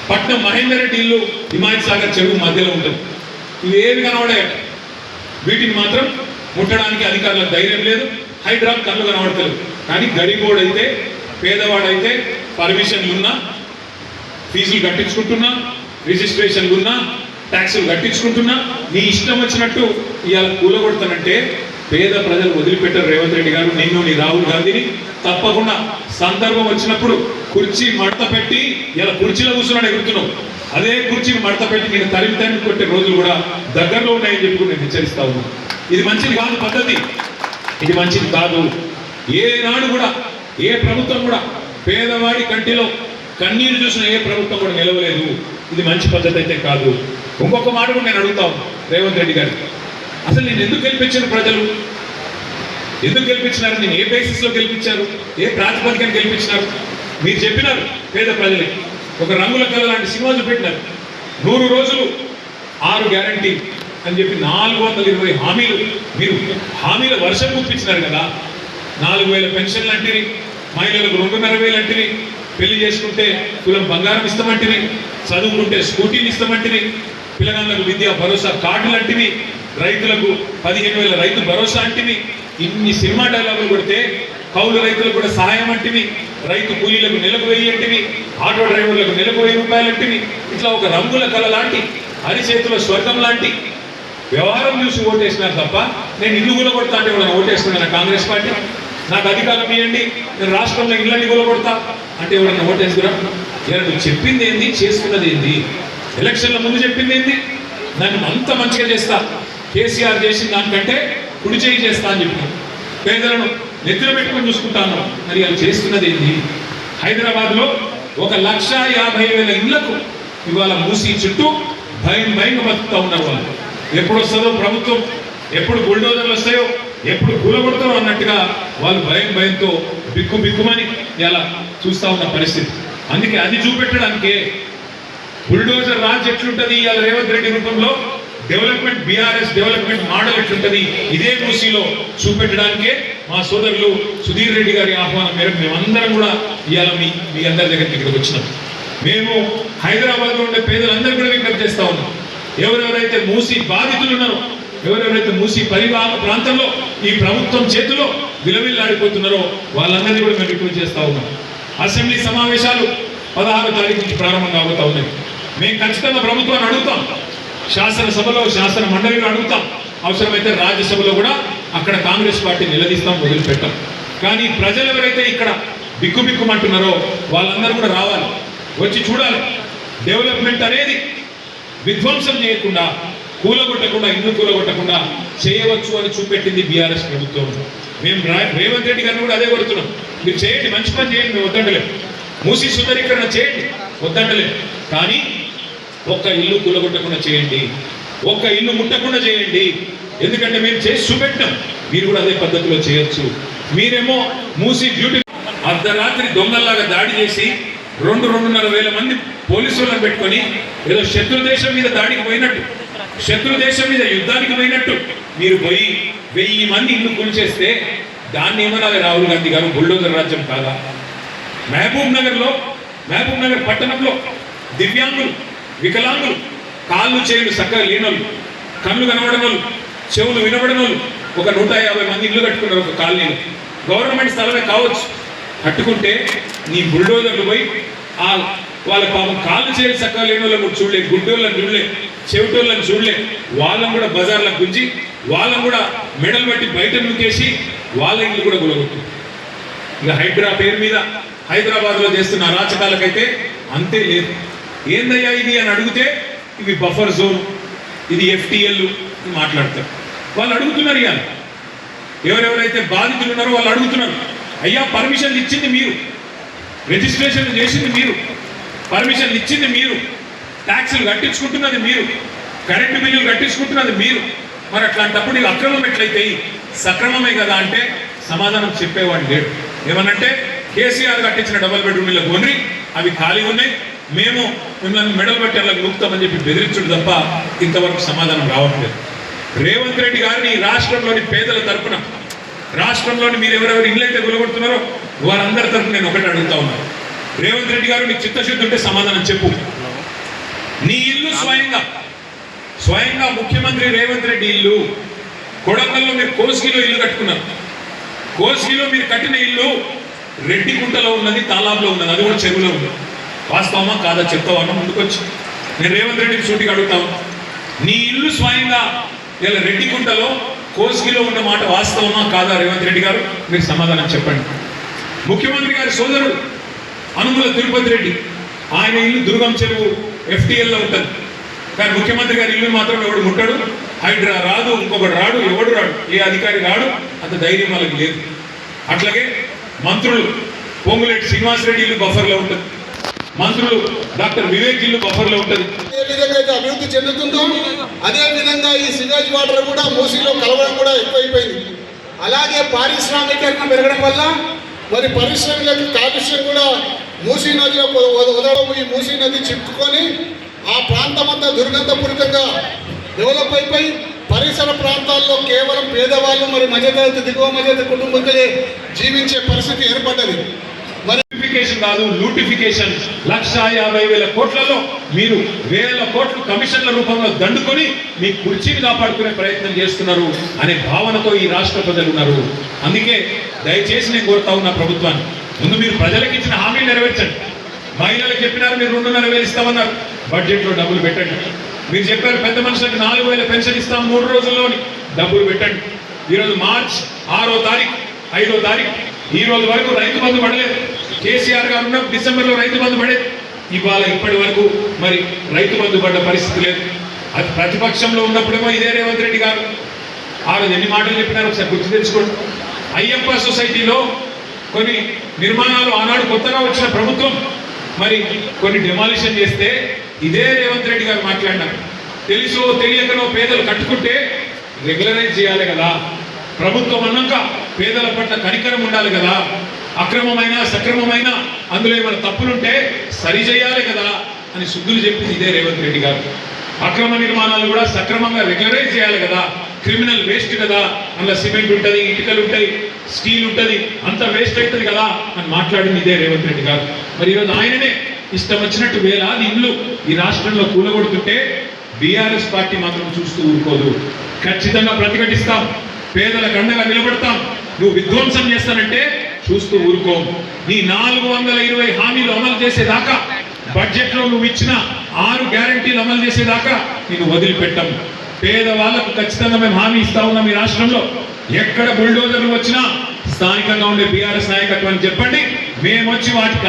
పట్నం మహేందర్ రెడ్డి ఇల్లు హిమాయత్ సాగర్ చెరువు మధ్యలో ఉంటుంది. ఇవేవి కనబడాయట. వీటిని మాత్రం ముట్టడానికి అధికారులకు ధైర్యం లేదు. హైడ్రా కళ్ళు కనబడతలేదు. కానీ గరీబోడైతే పేదవాడైతే పర్మిషన్లు ఉన్నా, ఫీజులు కట్టించుకుంటున్నా, రిజిస్ట్రేషన్లు ఉన్నా, ట్యాక్సులు కట్టించుకుంటున్నా, నీ ఇష్టం వచ్చినట్టు ఇవాళ కూలగొడతానంటే పేద ప్రజలు వదిలిపెట్టారు. రేవంత్ రెడ్డి గారు నిన్ను, నీ రాహుల్ గాంధీని తప్పకుండా సందర్భం వచ్చినప్పుడు కుర్చీ మడత పెట్టి ఇలా కుర్చీలో కూర్చున్నాడు ఎగురుతున్నావు. అదే కుర్చీని మడత పెట్టి నేను తరిమి కొట్టే రోజులు కూడా దగ్గరలో ఉన్నాయని చెప్పి నేను హెచ్చరిస్తా ఉన్నాను. ఇది మంచిది కాదు పద్ధతి, ఇది మంచిది కాదు. ఏనాడు కూడా ఏ ప్రభుత్వం కూడా పేదవాడి కంటిలో కన్నీరు చూసిన ఏ ప్రభుత్వం కూడా నిలవలేదు. ఇది మంచి పద్ధతి అయితే కాదు. ఇంకొక మాట కూడా నేను అడుగుతాను రేవంత్ రెడ్డి గారికి, అసలు నేను ఎందుకు గెలిపించాను? ప్రజలు ఎందుకు గెలిపించినారు? నేను ఏ బేసిస్లో గెలిపించారు? ఏ ప్రాతిపదికన గెలిపించినారు? మీరు చెప్పినారు పేద ప్రజలకి ఒక రంగుల కళ లాంటి సినిమా చూపెట్టినారు. 100 రోజులు 6 గ్యారంటీ అని చెప్పి 420 హామీలు, మీరు హామీల వర్షం గుప్పించినారు కదా. 4,000 పెన్షన్లు అంటివి, మహిళలకు 2,500 అంటివి, పెళ్లి చేసుకుంటే కులం బంగారం ఇస్తామంటివి, చదువుకుంటే స్కూటీలు ఇస్తామంటివి, పిల్లగాళ్ళకు విద్యా భరోసా కార్డులు అంటివి, రైతులకు 15,000 రైతు భరోసా అంటివి. ఇన్ని సినిమా డైలాగులు కొడితే కౌలు రైతులకు కూడా సహాయం అంటివి, రైతు కూలీలకు నెలకు 1000 అంటివి, ఆటో డ్రైవర్లకు నెలకు 1000 రూపాయలు అంటివి. ఇట్లా ఒక రంగుల కళ లాంటి, అరిచేతుల స్వర్గం లాంటి వ్యవహారం చూసి ఓటేసినారు తప్ప నేను ఇల్లు కూలగొడతా అంటే కూడా ఓటేస్తున్నాను కాంగ్రెస్ పార్టీ. నాకు అధికారం ఇవ్వండి, నేను రాష్ట్రంలో ఇళ్ళని కూలగొడతా అంటే ఎవరన్నా ఓటేసుకురా? నువ్వు చెప్పింది ఏంది, చేసుకున్నది ఏంది? ఎలక్షన్ల ముందు చెప్పింది ఏంది? నన్ను అంత మంచిగా చేస్తా, కేసీఆర్ చేసిన దానికంటే కుడి చేయి చేస్తా అని చెప్పి పేదలను నెత్తిన పెట్టుకొని చూసుకుంటాను. మరి అది చేస్తున్నది ఏంది? హైదరాబాద్లో 1,50,000 ఇళ్లకు ఇవాళ మూసి చుట్టూ భయంగా బతుకుతా ఉన్నారు వాళ్ళు. ఎప్పుడు వస్తుందో ప్రభుత్వం, ఎప్పుడు బుల్డోజర్లు వస్తాయో, ఎప్పుడు కూలగొడతారో అన్నట్టుగా వాళ్ళు భయంతో బిక్కుమని ఇలా చూస్తూ ఉన్న పరిస్థితి. అందుకే అది చూపెట్టడానికే బుల్డోజర్ రాజ్ ఎట్లుంటుంది ఇవాళ రేవంత్ రెడ్డి రూపంలో, డెవలప్మెంట్ బీఆర్ఎస్ డెవలప్మెంట్ మోడల్ ఎట్లుంటుంది ఇదే మూసీలో చూపెట్టడానికే మా సోదరులు సుధీర్ రెడ్డి గారి ఆహ్వానం మేరకు మేమందరం కూడా ఇవాళ మీ అందరి దగ్గరికి ఇక్కడికి వచ్చినాం. మేము హైదరాబాద్లో ఉండే పేదలందరూ కూడా విజ్ఞప్తి చేస్తా ఉన్నాం. ఎవరెవరైతే మూసీ బాధితులు ఉన్నారో, ఎవరెవరైతే మూసీ పరివాహక ప్రాంతంలో ఈ ప్రభుత్వం చేతిలో విలవిల్లాడిపోతున్నారో వాళ్ళందరినీ కూడా మేము రిక్వెస్ట్ చేస్తా ఉన్నాం. అసెంబ్లీ సమావేశాలు 16వ తారీఖు నుంచి ప్రారంభం కాబోతా ఉన్నాయి. మేము ఖచ్చితంగా ప్రభుత్వాన్ని అడుగుతాం, శాసనసభలో శాసన మండలిలో అడుగుతాం, అవసరమైతే రాజ్యసభలో కూడా అక్కడ కాంగ్రెస్ పార్టీ నిలదీస్తాం, వదిలిపెట్టాం. కానీ ప్రజలు ఎవరైతే ఇక్కడ బిక్కుమంటున్నారో వాళ్ళందరూ కూడా రావాలి, వచ్చి చూడాలి. డెవలప్మెంట్ అనేది విధ్వంసం చేయకుండా, కూలగొట్టకుండా, ఇల్లు కూలగొట్టకుండా చేయవచ్చు అని చూపెట్టింది బీఆర్ఎస్ ప్రభుత్వం. మేము రేవంత్ రెడ్డి గారిని కూడా అదే కోరుతున్నాం. మీరు చేయండి, మంచి పని చేయండి, మేము వద్దంటలేము. మూసీ సుందరీకరణ చేయండి, వద్దంటలేము. కానీ ఒక్క ఇల్లు కూలగొట్టకుండా చేయండి, ఒక్క ఇల్లు ముట్టకుండా చేయండి. ఎందుకంటే మేము చేసి చూపెట్టాం, మీరు కూడా అదే పద్ధతిలో చేయొచ్చు. మీరేమో మూసీ బ్యూటీ అర్ధరాత్రి దొంగల్లాగా దాడి చేసి 2,500 మంది పోలీసులను పెట్టుకొని ఏదో శత్రు దేశం మీద దాడికి పోయినట్టు, శత్రు దేశం మీద యుద్ధానికి పోయినట్టు మీరు పోయి 1000 మంది ఇల్లు కూల్చేస్తే దాన్ని ఏమనాలి రాహుల్ గాంధీ గారు? బుల్డోజర్ రాజ్యం కాదా? మహబూబ్ నగర్ పట్టణంలో దివ్యాంగులు, వికలాంగులు, కాళ్ళు చేయులు చక్కగా లేనోళ్ళు, కళ్ళు కనబడనోళ్ళు, చెవులు వినబడనోళ్ళు ఒక 150 మంది ఇల్లు కట్టుకున్నారు ఒక కాలనీలో. గవర్నమెంట్ స్థలమే కావచ్చు, కట్టుకుంటే నీ బుల్డోజర్లు పోయి వాళ్ళ పాపం కాళ్ళు చేయాలి చక్కగా లేని వాళ్ళని కూడా చూడలే, గుడ్డోళ్ళని చూడలే, చెవిటోళ్ళని చూడలే, వాళ్ళని కూడా బజార్లకు గుంజి, వాళ్ళని కూడా మెడలు బట్టి బయట నూకేసి వాళ్ళ ఇల్లు కూడా గులగొట్టు. ఇక హైడ్రా పేరు మీద హైదరాబాద్లో చేస్తున్న అరాచకాలకైతే అంతే లేదు. ఏందయ్యా ఇది అని అడిగితే ఇవి బఫర్ జోన్, ఇది FTL మాట్లాడతారు. వాళ్ళు అడుగుతున్నారు, ఇవాళ ఎవరెవరైతే బాధితులు ఉన్నారో వాళ్ళు అడుగుతున్నారు, అయ్యా పర్మిషన్లు ఇచ్చింది మీరు, రిజిస్ట్రేషన్ చేసింది మీరు, పర్మిషన్లు ఇచ్చింది మీరు, ట్యాక్సులు కట్టించుకుంటున్నది మీరు, కరెంటు బిల్లులు కట్టించుకుంటున్నది మీరు. మరి అట్లాంటప్పుడు ఇవి అక్రమం ఎట్లయితే సక్రమమే కదా అంటే సమాధానం చెప్పేవాడు లేడు. ఏమనంటే కేసీఆర్ కట్టించిన డబుల్ బెడ్రూమ్ ఇళ్ళ కొని అవి ఖాళీ ఉన్నాయి, మేము మిమ్మల్ని మెడల్ బట్టి అలా నూపుతామని చెప్పి బెదిరించుడు తప్ప ఇంతవరకు సమాధానం రావట్లేదు. రేవంత్ రెడ్డి గారిని రాష్ట్రంలోని పేదల తరపున, రాష్ట్రంలోని మీరు ఎవరెవరు ఇళ్ళైతే గులగొడుతున్నారో వారందరి తరపున నేను ఒకటి అడుగుతా ఉన్నాను. రేవంత్ రెడ్డి గారు నీకు చిత్తశుద్ధి ఉంటే సమాధానం చెప్పు. నీ ఇల్లు స్వయంగా ముఖ్యమంత్రి రేవంత్ రెడ్డి ఇల్లు కొడంగల్లో మీరు కోస్గిలో ఇల్లు కట్టుకున్నారు. కోస్గిలో మీరు కట్టిన ఇల్లు రెడ్డికుంటలో ఉన్నది, తాలాబ్లో ఉన్నది, అది కూడా చెరువులో ఉంది. వాస్తవమా కాదా చెప్తావా ముందుకొచ్చి నేను రేవంత్ రెడ్డిని సూటిగా అడుగుతాను. నీ ఇల్లు స్వయంగా ఇలా రెడ్డికుంటలో కోస్గిలో ఉన్న మాట వాస్తవమా కాదా రేవంత్ రెడ్డి గారు? మీరు సమాధానం చెప్పండి. ముఖ్యమంత్రి గారి సోదరుడు అనుముల తిరుపతి రెడ్డి, ఆయన ఇల్లు దుర్గం చెరువు FTLలో ఉంటుంది. కానీ ముఖ్యమంత్రి గారి ఇల్లు మాత్రం ఎవడు ముట్టడు, హైడ్రా రాదు, ఇంకొకటి రాడు, ఎవడు రాడు, ఏ అధికారి రాడు, అంత ధైర్యం వాళ్ళకి లేదు. అట్లాగే మంత్రులు పొంగులేటి శ్రీనివాసరెడ్డి ఇల్లు బఫర్లో ఉంటుంది, మంత్రులు డాక్టర్ వివేక్ ఇల్లు బఫర్లో ఉంటుంది. ఏ విధంగా అయితే అభివృద్ధి చెందుతుందో అదే విధంగా ఈ సివేజ్ వాటర్ కూడా మూసీలో కలవడం కూడా ఎక్కువైపోయింది. అలాగే పారిశ్రామికీకరణ పెరగడం వల్ల మరి పరిశ్రమలకు కాలుష్యం కూడా మూసీ నదిలో వదలడం, ఈ మూసీ నది చిక్కుకొని ఆ ప్రాంతం అంతా దుర్గంధపూరితంగా డెవలప్ అయిపోయి పరిసర ప్రాంతాల్లో కేవలం పేదవాళ్ళు మరి మధ్యతరగతి దిగువ మధ్యతరగతి కుటుంబీకులే జీవించే పరిస్థితి ఏర్పడ్డది. కాదు లూటిఫికేషన్ 1,50,000 కోట్లలో మీరు 1,000 కోట్లు కమిషన్ల రూపంలో దండుకొని మీ కుర్చీని కాపాడుకునే ప్రయత్నం చేస్తున్నారు అనే భావనతో ఈ రాష్ట్ర ప్రజలు ఉన్నారు. అందుకే దయచేసి నేను కోరుతా ఉన్నా ప్రభుత్వాన్ని, ముందు మీరు ప్రజలకు ఇచ్చిన హామీలు నెరవేర్చండి. మహిళలకు చెప్పినారు మీరు 2,500 ఇస్తామన్నారు, బడ్జెట్లో డబ్బులు పెట్టండి. మీరు చెప్పారు పెద్ద మనుషులకు 4,000 పెన్షన్ ఇస్తాం 3 రోజుల్లోని, డబ్బులు పెట్టండి. ఈరోజు మార్చ్ 6వ తారీఖు 5వ తారీఖు ఈ రోజు వరకు రైతు బంధు పడలేదు. కేసీఆర్ గారు ఉన్న డిసెంబర్లో రైతు బంధు పడేది, ఇవాళ ఇప్పటి వరకు మరి రైతు బంధు పడ్డ పరిస్థితి లేదు. అది ప్రతిపక్షంలో ఉన్నప్పుడేమో ఇదే రేవంత్ రెడ్డి గారు ఆ రోజు ఎన్ని మాటలు చెప్పినారు ఒకసారి గుర్తు తెచ్చుకోండి. అయ్యప్ప సొసైటీలో కొన్ని నిర్మాణాలు ఆనాడు కొత్తగా వచ్చిన ప్రభుత్వం మరి కొన్ని డెమాలిషన్ చేస్తే ఇదే రేవంత్ రెడ్డి గారు మాట్లాడినారు. తెలుసో తెలియకనో పేదలు కట్టుకుంటే రెగ్యులరైజ్ చేయాలి కదా, ప్రభుత్వం అన్నాక పేదల పట్ల కనికరం ఉండాలి కదా, అక్రమమైన సక్రమమైన అందులో ఏమైనా తప్పులుంటే సరి చేయాలి కదా అని శుద్ధులు చెప్పింది ఇదే రేవంత్ రెడ్డి గారు. అక్రమ నిర్మాణాలు కూడా సక్రమంగా రెగ్యులరైజ్ చేయాలి కదా, క్రిమినల్ వేస్ట్ కదా, అందులో సిమెంట్ ఉంటుంది, ఇటుకలు ఉంటాయి, స్టీల్ ఉంటుంది, అంత వేస్ట్ అవుతుంది కదా అని మాట్లాడింది ఇదే రేవంత్ రెడ్డి గారు. మరి ఈరోజు ఆయననే ఇష్టం వచ్చినట్టు వేలాది ఇల్లు ఈ రాష్ట్రంలో కూలగొడుతుంటే బీఆర్ఎస్ పార్టీ మాత్రం చూస్తూ ఊరుకోదు. ఖచ్చితంగా ప్రతిఘటిస్తాం, పేదలకు అండగా నిలబడతాం. నువ్వు విధ్వంసం చేస్తానంటే చూస్తూ ఊరుకో. నీ 420 హామీలు అమలు చేసేదాకా, బడ్జెట్లో నువ్వు ఇచ్చిన 6 గ్యారంటీలు అమలు చేసేదాకా నేను వదిలిపెట్టాం. పేదవాళ్లకు ఖచ్చితంగా మేము హామీ ఇస్తా ఉన్నాం. ఈ రాష్ట్రంలో ఎక్కడ బుల్డోజర్లు వచ్చినా స్థానికంగా ఉండే బీఆర్ఎస్ నాయకత్వాన్ని చెప్పండి, మేము వచ్చి వాటికి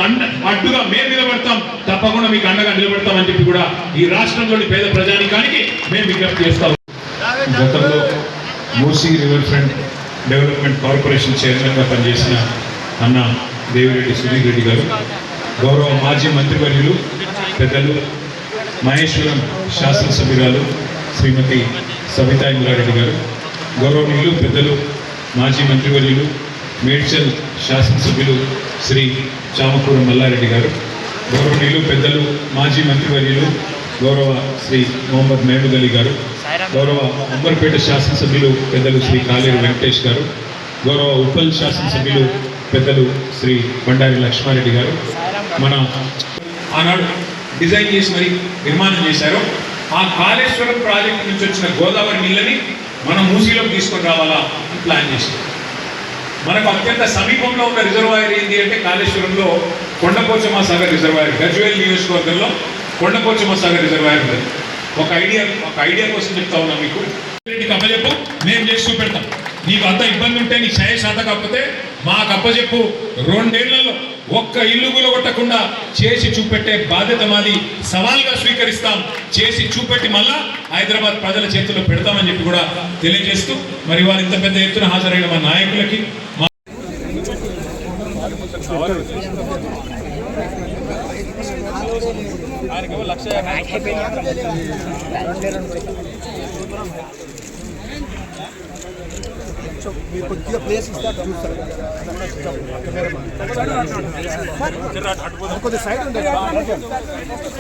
అడ్డుగా మేము నిలబడతాం, తప్పకుండా మీకు అండగా నిలబడతాం అని చెప్పి కూడా ఈ రాష్ట్రంలోని పేద ప్రజానికానికి మేము విజ్ఞప్తి చేస్తాం. గతంలో Musi river front development corporation చైర్మన్గా పనిచేసిన అన్న దేవిరెడ్డి సుధీర్ రెడ్డి గారు, గౌరవ మాజీ మంత్రివర్యులు పెద్దలు మహేశ్వరం శాసనసభ్యురాలు శ్రీమతి సబితా ఇంద్రారెడ్డి గారు, గౌరవనీయులు పెద్దలు మాజీ మంత్రివర్యులు మేడ్చల్ శాసనసభ్యులు శ్రీ చామకూర మల్లారెడ్డి గారు, గౌరవనీయులు పెద్దలు మాజీ మంత్రివర్యులు గౌరవ శ్రీ మొహమ్మద్ మహమూద్ అలీ గారు, గౌరవ అంబర్పేట శాసనసభ్యులు పెద్దలు శ్రీ కాలేరు వెంకటేష్ గారు, గౌరవ ఉప్పల్ శాసనసభ్యులు పెద్దలు శ్రీ బండారి లక్ష్మారెడ్డి గారు, మన ఆనాడు డిజైన్ చేసి మరి నిర్మాణం చేశారు. ఆ కాళేశ్వరం ప్రాజెక్టు నుంచి వచ్చిన గోదావరి నీళ్ళని మనం మూసీలోకి తీసుకొని రావాలా అని ప్లాన్ చేశాం. మనకు అత్యంత సమీపంలో ఉన్న రిజర్వాయర్ ఏంటి అంటే కాళేశ్వరంలో కొండపోచమ్మ సాగర్ రిజర్వాయర్, గజ్వేల్ నియోజకవర్గంలో కొండపోచమ్మ సాగర్ రిజర్వాయర్ ఉంది. ఒక ఐడియా కోసం చెప్తా ఉన్నాం మీకు. రెడ్డికి అప్పచెప్పు, మేము చేసి చూపెడతాం. నీకు అంత ఇబ్బంది ఉంటే నీకు శాత కాకపోతే మాకు అప్పచెప్పు, 2 ఏళ్లలో ఒక్క ఇల్లు కూలగొట్టకుండా చేసి చూపెట్టే బాధ్యత మాది, సవాల్గా స్వీకరిస్తాం. చేసి చూపెట్టి మళ్ళా హైదరాబాద్ ప్రజల చేతుల్లో పెడతామని చెప్పి కూడా తెలియజేస్తూ మరి వారు ఇంత పెద్ద ఎత్తున హాజరైన మా నాయకులకి కొద్దిగా ప్లేస్ ఇస్తారు కొద్దిగా సైడ్ ఉంటుంది.